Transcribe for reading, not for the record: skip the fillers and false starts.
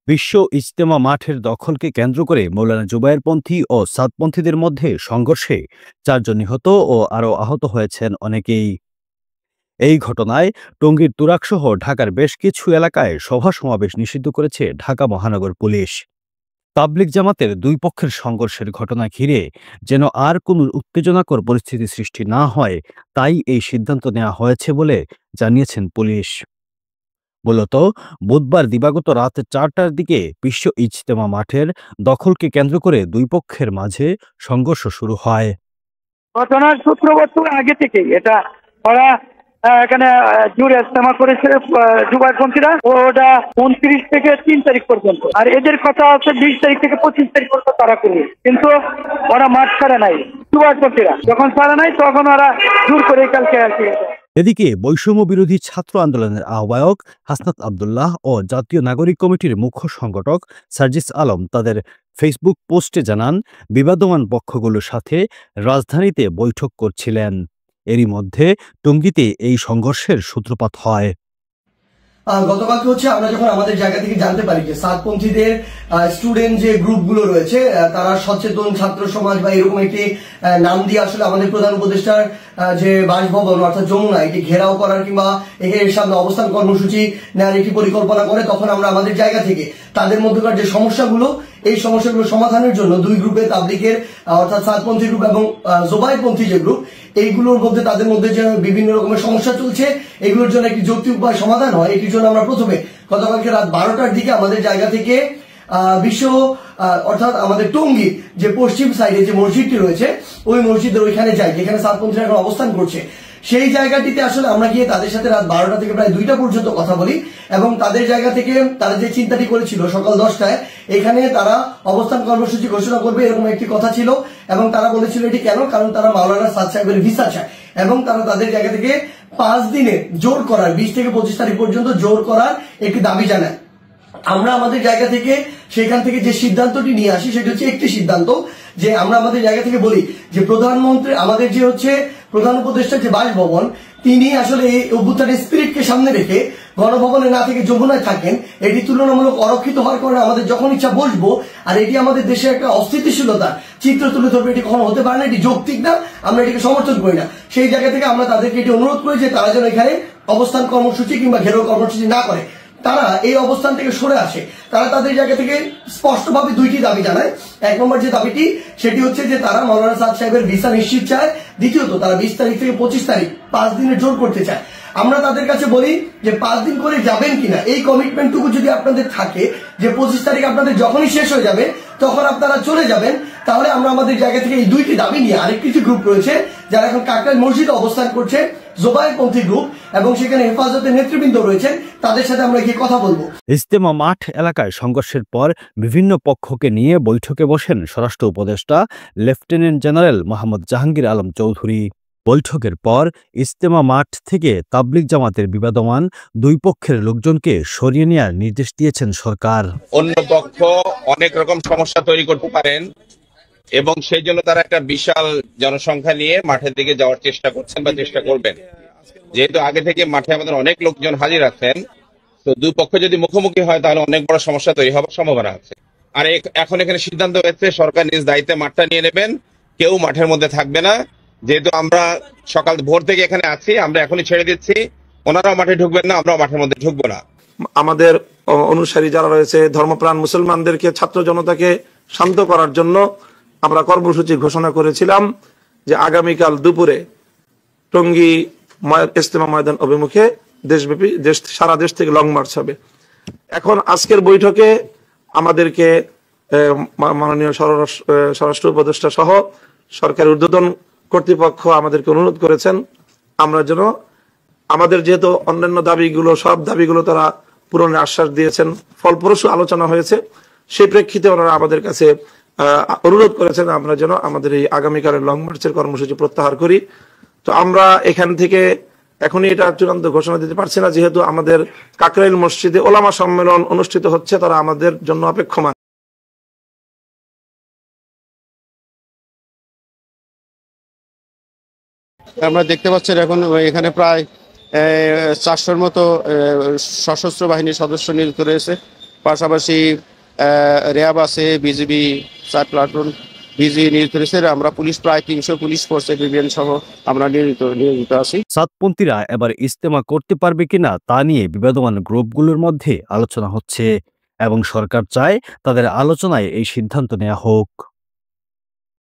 বিশ্ব ইজতেমা মাঠের দখলকে কেন্দ্র করে মৌলানা জুবায়েরপন্থী ও সাদপন্থীদের মধ্যে সংঘর্ষে ৪ জন নিহত ও আরও আহত হয়েছেন অনেকেই। এই ঘটনায় টঙ্গীর তুরাগসহ ঢাকার বেশ কিছু এলাকায় সভা সমাবেশ নিষিদ্ধ করেছে ঢাকা মহানগর পুলিশ। তাবলিগ জামাতের দুই পক্ষের সংঘর্ষের ঘটনা ঘিরে যেন আর কোনো উত্তেজনাকর পরিস্থিতি সৃষ্টি না হয়, তাই এই সিদ্ধান্ত নেওয়া হয়েছে বলে জানিয়েছেন পুলিশ। মূলত বুধবার দিবাগত রাত ৪টার দিকে বিশ্ব ইজতেমা মাঠের দখলকে কেন্দ্র করে দুই পক্ষের মাঝে সংঘর্ষ শুরু হয়। ঘটনার সূত্রবর্তী আগে থেকেই এটা ওরা এখানে জুড়ে ইজতেমা করেছে জুবায়েরপন্থীরা, ওটা 29 থেকে 3 তারিখ পর্যন্ত, আর এদের কথা আছে 20 তারিখ থেকে 25 তারিখ পর্যন্ত তারা করবে, কিন্তু ওরা মাঠ ছাড়ে নাই। জুবায়েরপন্থীরা যখন ছাড়ে নাই তখন ওরা জোর করে কালকে আসে। এদিকে বৈষম্য বিরোধী ছাত্র আন্দোলনের আহ্বায়ক হাসনাত আব্দুল্লাহ ও জাতীয় নাগরিক কমিটির মুখ্য সংগঠক সার্জিস আলম তাদের ফেসবুক পোস্টে জানান, বিবাদমান পক্ষগুলোর সাথে রাজধানীতে বৈঠক করছিলেন। এরই মধ্যে টঙ্গীতে এই সংঘর্ষের সূত্রপাত হয়। গতকালকে আমরা যখন আমাদের জায়গা থেকে জানতে পারি যে সাদপন্থীদের স্টুডেন্ট যে গ্রুপগুলো রয়েছে তারা সচেতন ছাত্র সমাজ বা এরকম একটি নাম দিয়ে আসলে আমাদের প্রধান উপদেষ্টার যে বাসভবন অর্থাৎ যমুনা এটি ঘেরাও করার কিংবা এর সামনে অবস্থান কর্মসূচি নেওয়ার একটি পরিকল্পনা করে, তখন আমরা আমাদের জায়গা থেকে তাদের মধ্যকার যে সমস্যাগুলো এই সমস্যাগুলো সমাধানের জন্য দুই গ্রুপে তাবলিগের অর্থাৎ সাদপন্থী গ্রুপ এবং জোবায়েরপন্থী যে গ্রুপ এইগুলোর মধ্যে তাদের মধ্যে যে বিভিন্ন রকমের সমস্যা চলছে এগুলোর জন্য একটি যৌক্তিক উপায় সমাধান হয়, এটির জন্য আমরা প্রথমে গতকালকে রাত 12টার দিকে আমাদের জায়গা থেকে বিশ্ব অর্থাৎ আমাদের টঙ্গী যে পশ্চিম সাইডে যে মসজিদটি রয়েছে ওই মসজিদের ওইখানে যাই, যেখানে সাদপন্থীরা এখন অবস্থান করছে। সেই জায়গাটিতে আসলে আমরা গিয়ে তাদের সাথে রাত 12টা থেকে প্রায় 2টা পর্যন্ত কথা বলি এবং তাদের জায়গা থেকে তারা যে চিন্তাটি করেছিল সকাল 10টায় এখানে তারা অবস্থান কর্মসূচি ঘোষণা করবে এরকম একটি কথা ছিল, এবং তারা বলেছিল এটি কেন, কারণ তারা মাওলানা সাদ সাহেবের ভিসা চায় এবং তারা তাদের জায়গা থেকে 5 দিনে জোর করার 20 থেকে 25 তারিখ পর্যন্ত জোর করার একটি দাবি জানায়। আমরা আমাদের জায়গা থেকে সেখান থেকে যে সিদ্ধান্তটি নিয়ে আসি সেটি হচ্ছে একটি সিদ্ধান্ত, যে আমরা আমাদের জায়গা থেকে বলি যে প্রধানমন্ত্রী আমাদের যে প্রধান উপদেষ্টার যে বাসভবন তিনি আসলে এই অভ্যুত্থানের স্পিরিটকে সামনে রেখে গণভবনে না থেকে যমুনায় থাকেন, এটি তুলনামূলক অরক্ষিত হওয়ার কারণে আমাদের যখন ইচ্ছা বসবো, আর এটি আমাদের দেশে একটা অস্থিতিশীলতার চিত্র তুলে ধরবে, এটি কখনো হতে পারে না, এটি যৌক্তিক না, আমরা এটিকে সমর্থন করি না। সেই জায়গা থেকে আমরা তাদেরকে এটি অনুরোধ করি যে তারা যেন এখানে অবস্থান কর্মসূচি কিংবা ঘেরাও কর্মসূচি না করে, তারা এই অবস্থান থেকে সরে আসে। তারা তাদের জায়গা থেকে স্পষ্টভাবে দুইটি দাবি জানায়। এক নম্বর যে দাবিটি সেটি হচ্ছে যে তারা মাওলানা সাদ সাহেবের ভিসা নিশ্চিত চায়, দ্বিতীয়ত তারা 20 তারিখ থেকে 25 তারিখ 5 দিনের জোর করতে চায়। আমরা তাদের কাছে বলি যে 5 দিন করে যাবেন কিনা, এই কমিটমেন্টটুকু যদি আপনাদের থাকে যে 25 তারিখ আপনাদের যখনই শেষ হয়ে যাবে তখন আপনারা চলে যাবেন, তাহলে আমরা আমাদের জায়গা থেকে এই দুইটি দাবি নিয়ে আরেকটি যে গ্রুপ রয়েছে যারা এখন কাকরাইল মসজিদে অবস্থান করছে জোবায়েরপন্থী গ্রুপ এবং সেখানে হেফাজতের নেতৃবৃন্দ রয়েছেন তাদের সাথে আমরা গিয়ে কথা বলবো। ইজতেমা মাঠ এলাকায় সংঘর্ষের পর বিভিন্ন পক্ষকে নিয়ে বৈঠকে বসেন স্বরাষ্ট্র উপদেষ্টা লেফটেন্যান্ট জেনারেল মোহাম্মদ জাহাঙ্গীর আলম চৌধুরী। বৈঠকের পর ইজতেমা মাঠ থেকে তাবলিগ জামাতের বিবাদমান দুই পক্ষের লোকজনকে সরিয়ে নেওয়ার নির্দেশ দিয়েছেন সরকার। অন্য পক্ষ অনেক রকম সমস্যা তৈরি করতে পারেন এবং সেই জন্য তারা একটা বিশাল জনসংখ্যা নিয়ে মাঠের দিকে যাওয়ার চেষ্টা করছেন বা চেষ্টা করবেন। যেহেতু আগে থেকে মাঠে আমাদের অনেক লোকজন হাজির আছেন, তো দুই পক্ষ যদি মুখোমুখি হয় তাহলে অনেক বড় সমস্যা তৈরি হওয়ার সম্ভাবনা আছে। আর এখন এখানে সিদ্ধান্ত হয়েছে সরকার নিজ দায়িত্বে মাঠটা নিয়ে নেবেন, কেউ মাঠের মধ্যে থাকবে না। যেহেতু আমরা সকাল ভোর থেকে এখানে আছি, আমরা এখনই ছেড়ে দিচ্ছি, ওনারাও মাঠে ঢুকবেন না, আমরাও মাঠের মধ্যে ঢুকবো না। আমাদের অনুসারী যারা রয়েছে ধর্মপ্রাণ মুসলমানদেরকে ছাত্র জনতাকে শান্ত করার জন্য আমরা কর্মসূচি ঘোষণা করেছিলাম যে আগামীকাল দুপুরে টঙ্গী ইজতেমা ময়দান অভিমুখে দেশব্যাপী সারা দেশ থেকে লং মার্চ হবে। এখন আজকের বৈঠকে আমাদেরকে মাননীয় স্বরাষ্ট্র উপদেষ্টা সহ সরকারের ঊর্ধ্বতন কর্তৃপক্ষ আমাদেরকে অনুরোধ করেছেন আমরা যেন আমাদের যেহেতু অন্যান্য দাবিগুলো সব দাবিগুলো তারা পূরণের আশ্বাস দিয়েছেন, ফলপ্রসূ আলোচনা হয়েছে, সেই প্রেক্ষিতে ওনারা আমাদের কাছে অনুরোধ করেছেন আমরা যেন আমাদের এই আগামীকালের লং মার্চের কর্মসূচি প্রত্যাহার করি। তো আমরা এখান থেকে এখনই এটা চূড়ান্ত ঘোষণা দিতে পারছি না, যেহেতু আমাদের কাকরাইল মসজিদে ওলামা সম্মেলন অনুষ্ঠিত হচ্ছে, তারা আমাদের জন্য অপেক্ষমান। আমরা দেখতে পাচ্ছেন এখন এখানে প্রায় 400-র মতো সশস্ত্র বাহিনীর সদস্য নিয়োজিত রয়েছে পাশাপাশি র্যাব আছে, বিজিবি 4 প্লাটুন, বিজিবি নিয়োজিত রয়েছে। আমরা পুলিশ প্রায় 300 পুলিশ ফোর্স এগ্রিভিয়েন্ট সহ আমরা নিয়োজিত আছি। সাতপন্থীরা এবার ইজতেমা করতে পারবে কিনা তা নিয়ে বিবাদমান গ্রুপগুলোর মধ্যে আলোচনা হচ্ছে এবং সরকার চায় তাদের আলোচনায় এই সিদ্ধান্ত নেওয়া হোক।